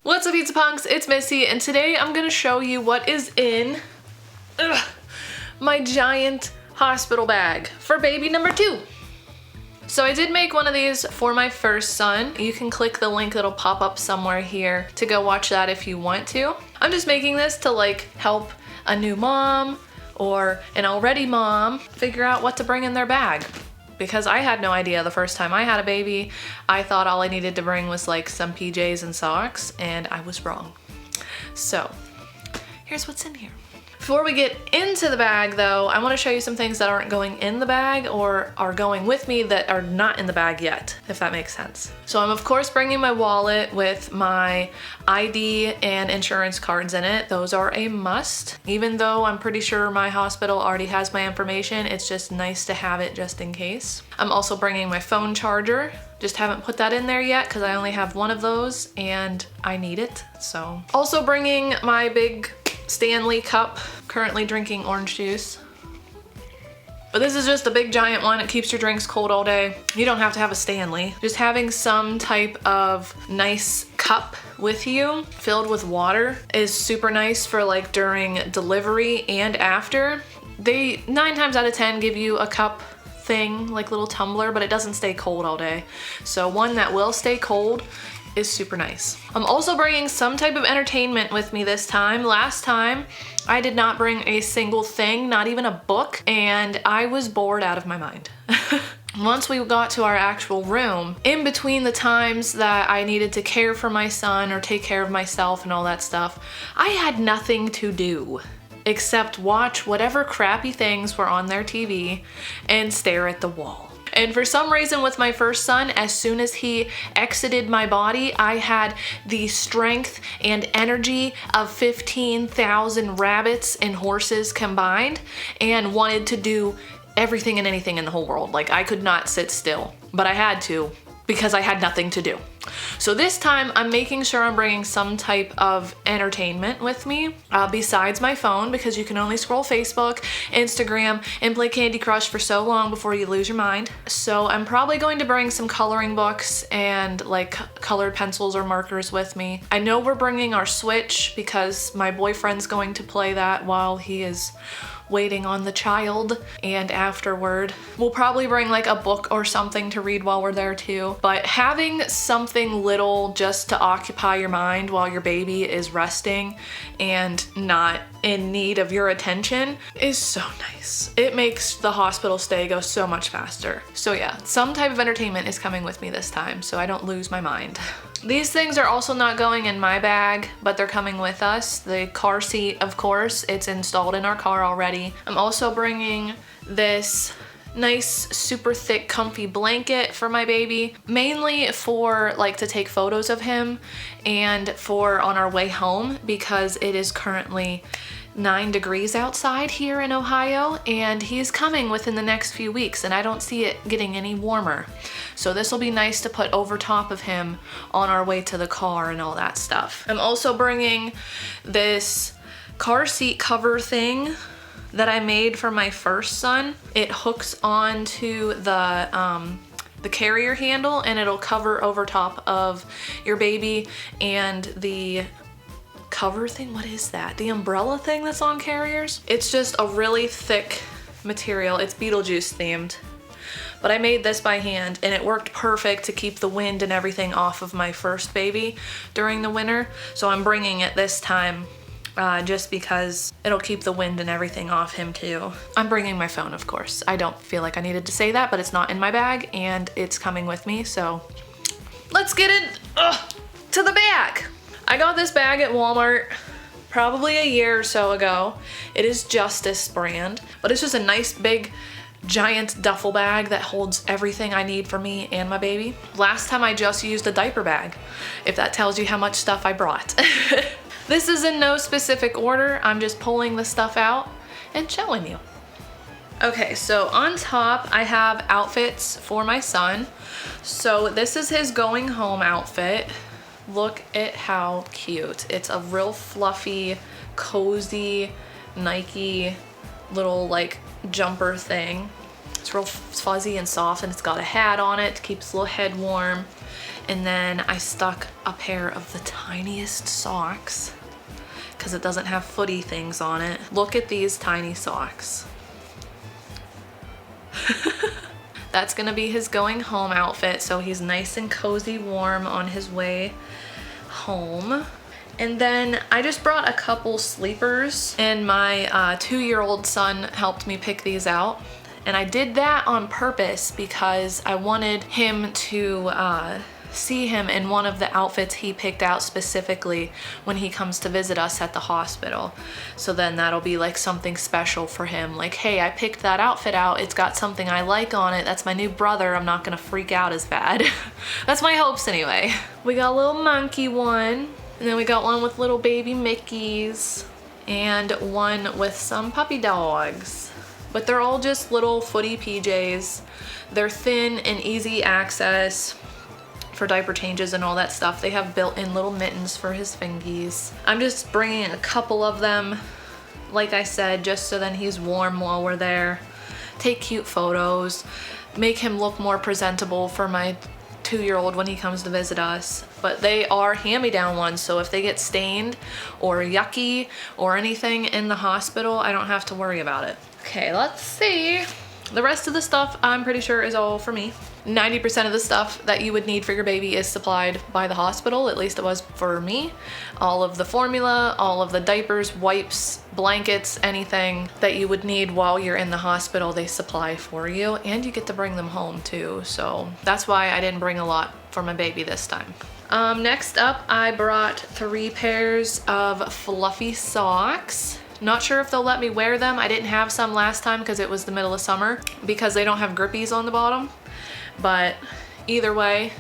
What's up, pizza punks? It's Missy, and today I'm gonna show you what is in my giant hospital bag for baby number 2. So I did make one of these for my first son. You can click the link that'll pop up somewhere here to go watch that if you want to. I'm just making this to like help a new mom or an already mom figure out what to bring in their bag. Because I had no idea the first time I had a baby. I thought all I needed to bring was like some PJs and socks, and I was wrong. So here's what's in here. Before we get into the bag though, I want to show you some things that aren't going in the bag or are going with me that are not in the bag yet, if that makes sense. So I'm of course bringing my wallet with my ID and insurance cards in it. Those are a must. Even though I'm pretty sure my hospital already has my information, it's just nice to have it just in case. I'm also bringing my phone charger. Just haven't put that in there yet because I only have one of those and I need it, so. Also bringing my big Stanley cup, currently drinking orange juice. But this is just a big giant one. It keeps your drinks cold all day. You don't have to have a Stanley. Just having some type of nice cup with you filled with water is super nice for like during delivery and after. They 9 times out of 10 give you a cup thing, like little tumbler, but it doesn't stay cold all day. So one that will stay cold is super nice. I'm also bringing some type of entertainment with me this time. Last time, I did not bring a single thing, not even a book, and I was bored out of my mind. Once we got to our actual room, in between the times that I needed to care for my son or take care of myself and all that stuff, I had nothing to do except watch whatever crappy things were on their TV and stare at the wall. And for some reason with my first son, as soon as he exited my body, I had the strength and energy of 15,000 rabbits and horses combined and wanted to do everything and anything in the whole world. Like I could not sit still, but I had to because I had nothing to do. So this time I'm making sure I'm bringing some type of entertainment with me besides my phone, because you can only scroll Facebook, Instagram, and play Candy Crush for so long before you lose your mind. So I'm probably going to bring some coloring books and like colored pencils or markers with me. I know we're bringing our Switch because my boyfriend's going to play that while he is waiting on the child, and afterward we'll probably bring like a book or something to read while we're there too. But having something little just to occupy your mind while your baby is resting and not in need of your attention is so nice. It makes the hospital stay go so much faster. So yeah, some type of entertainment is coming with me this time so I don't lose my mind. These things are also not going in my bag, but they're coming with us. The car seat, of course, it's installed in our car already. I'm also bringing this nice, super thick, comfy blanket for my baby, mainly for like to take photos of him and for on our way home because it is currently 9 degrees outside here in Ohio and he's coming within the next few weeks and I don't see it getting any warmer. So this will be nice to put over top of him on our way to the car and all that stuff. I'm also bringing this car seat cover thing that I made for my first son. It hooks onto the carrier handle and it'll cover over top of your baby and the cover thing. What is that? The umbrella thing that's on carriers? It's just a really thick material. It's Beetlejuice themed. But I made this by hand and it worked perfect to keep the wind and everything off of my first baby during the winter. So I'm bringing it this time just because it'll keep the wind and everything off him too. I'm bringing my phone, of course. I don't feel like I needed to say that, but it's not in my bag and it's coming with me. So let's get it to the bag. I got this bag at Walmart probably a year or so ago. It is Justice brand, but it's just a nice big giant duffel bag that holds everything I need for me and my baby. Last time I just used a diaper bag, if that tells you how much stuff I brought. This is in no specific order. I'm just pulling the stuff out and showing you. Okay, so on top I have outfits for my son. So this is his going home outfit. Look at how cute. It's a real fluffy, cozy Nike little like jumper thing. It's real fuzzy and soft and it's got a hat on it to keep his little head warm. And then I stuck a pair of the tiniest socks because it doesn't have footy things on it. Look at these tiny socks. That's gonna be his going home outfit, so he's nice and cozy warm on his way home. And then I just brought a couple sleepers, and my 2-year-old son helped me pick these out. And I did that on purpose because I wanted him to see him in one of the outfits he picked out specifically when he comes to visit us at the hospital. So then that'll be like something special for him. Like, hey, I picked that outfit out. It's got something I like on it. That's my new brother. I'm not gonna freak out as bad. That's my hopes anyway. We got a little monkey one, and then we got one with little baby Mickeys, and one with some puppy dogs. But they're all just little footy PJs. They're thin and easy access for diaper changes and all that stuff. They have built-in little mittens for his fingies. I'm just bringing a couple of them, like I said, just so then he's warm while we're there. Take cute photos, make him look more presentable for my 2-year-old when he comes to visit us. But they are hand-me-down ones, so if they get stained or yucky or anything in the hospital, I don't have to worry about it. Okay, let's see. The rest of the stuff I'm pretty sure is all for me. 90% of the stuff that you would need for your baby is supplied by the hospital, at least it was for me. All of the formula, all of the diapers, wipes, blankets, anything that you would need while you're in the hospital, they supply for you, and you get to bring them home too. So that's why I didn't bring a lot for my baby this time. Next up, I brought 3 pairs of fluffy socks. Not sure if they'll let me wear them. I didn't have some last time because it was the middle of summer, because they don't have grippies on the bottom. But either way,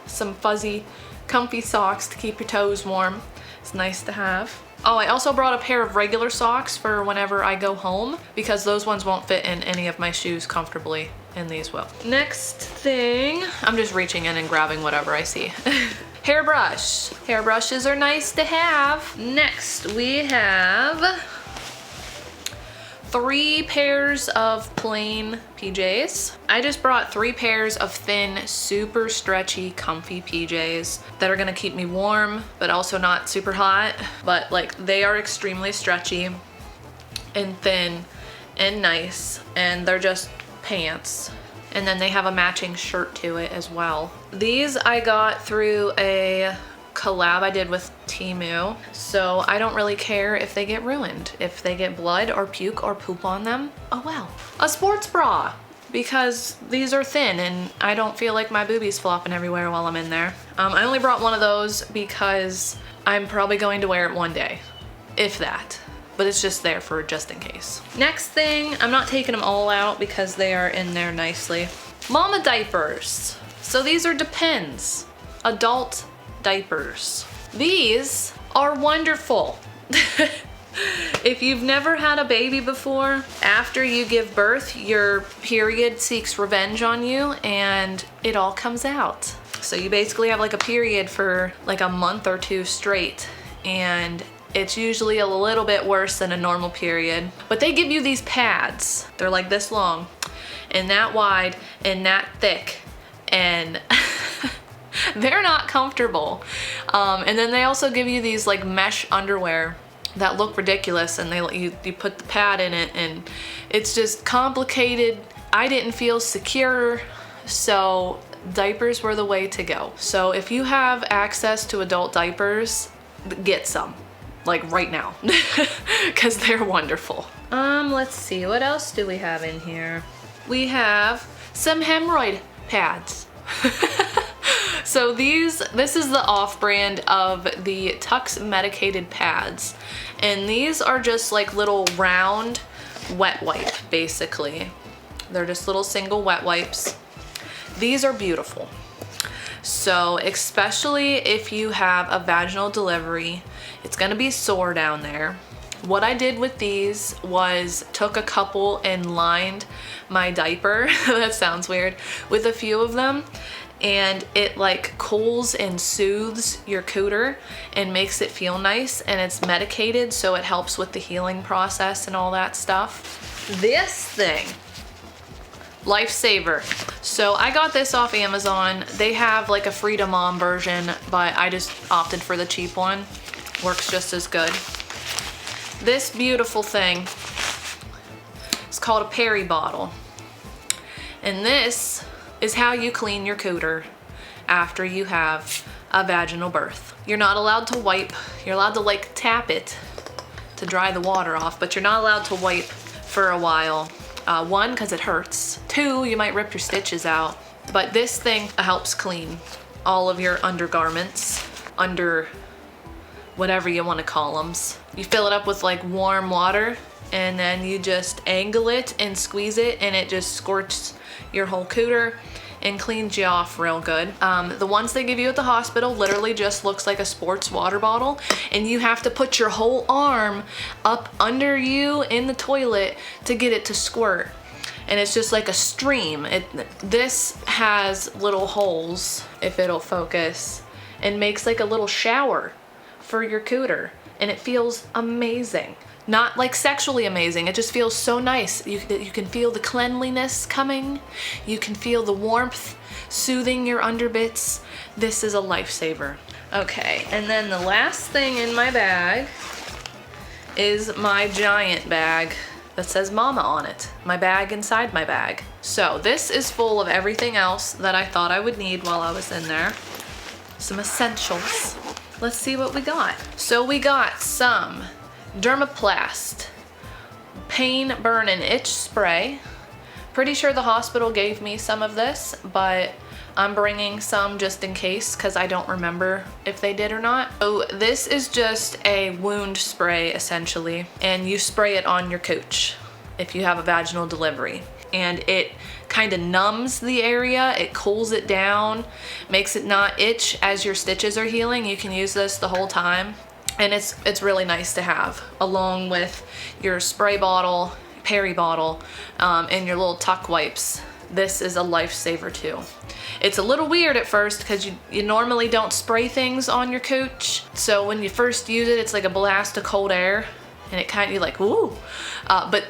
some fuzzy, comfy socks to keep your toes warm. It's nice to have. Oh, I also brought a pair of regular socks for whenever I go home, because those ones won't fit in any of my shoes comfortably, and these will. Next thing, I'm just reaching in and grabbing whatever I see. Hairbrush. Hairbrushes are nice to have. Next, we have 3 pairs of plain PJs. I just brought 3 pairs of thin, super stretchy, comfy PJs that are gonna keep me warm, but also not super hot. But like, they are extremely stretchy and thin and nice, and they're just pants. And then they have a matching shirt to it as well. These I got through a collab I did with Temu, so I don't really care if they get ruined. If they get blood or puke or poop on them, oh well. A sports bra, because these are thin and I don't feel like my boobies flopping everywhere while I'm in there. I only brought one of those because I'm probably going to wear it one day, if that. But it's just there for just in case. Next thing, I'm not taking them all out because they are in there nicely. Mama diapers. So these are Depends, adult diapers. These are wonderful. If you've never had a baby before, after you give birth, your period seeks revenge on you and it all comes out. So you basically have like a period for like a month or 2 straight, and it's usually a little bit worse than a normal period. But they give you these pads. They're like this long and that wide and that thick, and they're not comfortable. And then they also give you these like mesh underwear that look ridiculous, and you put the pad in it, and it's just complicated. I didn't feel secure, so diapers were the way to go. So if you have access to adult diapers, get some, like right now, because they're wonderful. Let's see, what else do we have in here? We have some hemorrhoid pads. So this is the off-brand of the Tux Medicated Pads, and these are just like little round wet wipe, basically. They're just little single wet wipes. These are beautiful. So especially if you have a vaginal delivery, it's gonna be sore down there. What I did with these was took a couple and lined my diaper, that sounds weird, with a few of them, and it like cools and soothes your cooter and makes it feel nice, and it's medicated, so it helps with the healing process and all that stuff. This thing, Lifesaver. So I got this off Amazon. They have like a Free to Mom version, but I just opted for the cheap one. Works just as good. This beautiful thing is called a Parry Bottle. And this is how you clean your cooter after you have a vaginal birth. You're not allowed to wipe. You're allowed to like tap it to dry the water off, but you're not allowed to wipe for a while. One, because it hurts. Two, you might rip your stitches out. But this thing helps clean all of your undergarments, under whatever you want to call them. You fill it up with like warm water, and then you just angle it and squeeze it, and it just squirts your whole cooter and cleans you off real good. The ones they give you at the hospital literally just looks like a sports water bottle, and you have to put your whole arm up under you in the toilet to get it to squirt. And it's just like a stream. This has little holes, if it'll focus, and makes like a little shower for your cooter, and it feels amazing. Not like sexually amazing, it just feels so nice. You can feel the cleanliness coming, you can feel the warmth soothing your underbits. This is a lifesaver. Okay, and then the last thing in my bag is my giant bag that says Mama on it. My bag inside my bag. So this is full of everything else that I thought I would need while I was in there. Some essentials. Let's see what we got. So we got some Dermaplast pain, burn, and itch spray. Pretty sure the hospital gave me some of this, but I'm bringing some just in case because I don't remember if they did or not. So this is just a wound spray essentially, and you spray it on your cooch if you have a vaginal delivery. And it kind of numbs the area, it cools it down, makes it not itch as your stitches are healing. You can use this the whole time. And it's really nice to have, along with your spray bottle, Parry bottle, and your little tuck wipes. This is a lifesaver too. It's a little weird at first because you normally don't spray things on your cooch. So when you first use it, it's like a blast of cold air, and it kind of, you're like, ooh. But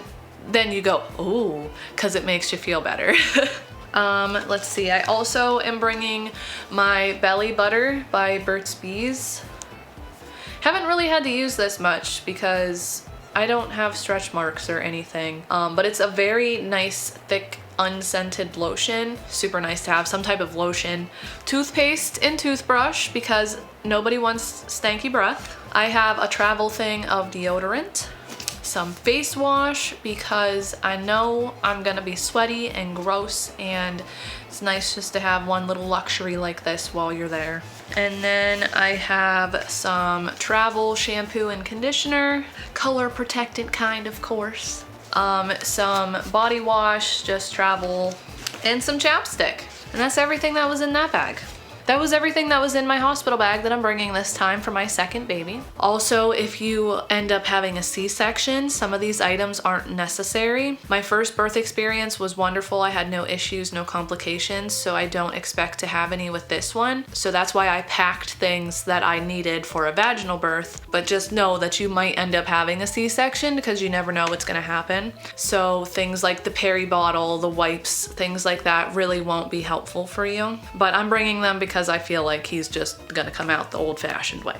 then you go, ooh, because it makes you feel better. Let's see, I also am bringing my Belly Butter by Burt's Bees. Haven't really had to use this much because I don't have stretch marks or anything, but it's a very nice, thick, unscented lotion. Super nice to have, some type of lotion. Toothpaste and toothbrush because nobody wants stanky breath. I have a travel thing of deodorant. Some face wash because I know I'm gonna be sweaty and gross, and it's nice just to have one little luxury like this while you're there. And then I have some travel shampoo and conditioner, color protectant kind, of course. Some body wash, just travel, and some chapstick. And that's everything that was in that bag. That was everything that was in my hospital bag that I'm bringing this time for my second baby. Also, if you end up having a C-section, some of these items aren't necessary. My first birth experience was wonderful. I had no issues, no complications, so I don't expect to have any with this one. So that's why I packed things that I needed for a vaginal birth, but just know that you might end up having a C-section because you never know what's gonna happen. So things like the Parry bottle, the wipes, things like that really won't be helpful for you. But I'm bringing them because I feel like he's just gonna come out the old-fashioned way.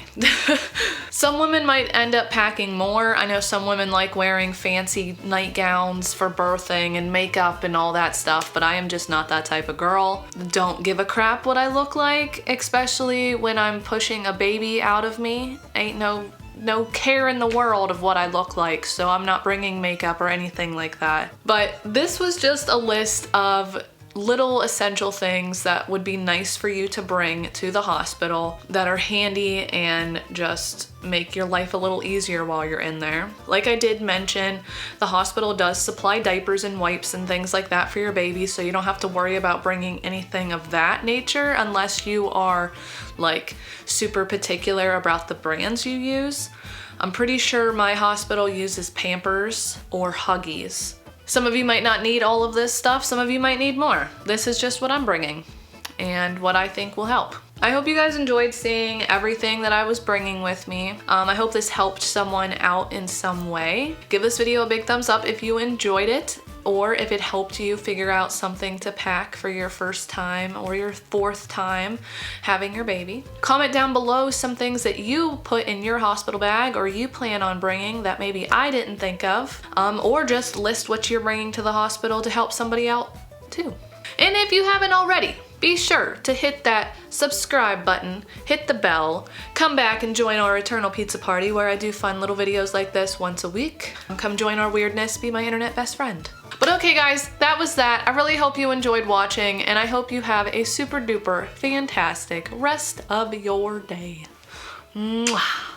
Some women might end up packing more. I know some women like wearing fancy nightgowns for birthing and makeup and all that stuff, but I am just not that type of girl. Don't give a crap what I look like, especially when I'm pushing a baby out of me. Ain't no care in the world of what I look like, so I'm not bringing makeup or anything like that. But this was just a list of little essential things that would be nice for you to bring to the hospital that are handy and just make your life a little easier while you're in there. Like I did mention, the hospital does supply diapers and wipes and things like that for your baby, so you don't have to worry about bringing anything of that nature unless you are like super particular about the brands you use. I'm pretty sure my hospital uses Pampers or Huggies. Some of you might not need all of this stuff, some of you might need more. This is just what I'm bringing and what I think will help. I hope you guys enjoyed seeing everything that I was bringing with me. I hope this helped someone out in some way. Give this video a big thumbs up if you enjoyed it. or if it helped you figure out something to pack for your first time or your 4th time having your baby. Comment down below some things that you put in your hospital bag or you plan on bringing that maybe I didn't think of, or just list what you're bringing to the hospital to help somebody out too. And if you haven't already, be sure to hit that subscribe button, hit the bell, come back and join our eternal pizza party where I do fun little videos like this once a week. Come join our weirdness, be my internet best friend. But okay guys, that was that. I really hope you enjoyed watching and I hope you have a super duper fantastic rest of your day. Mwah.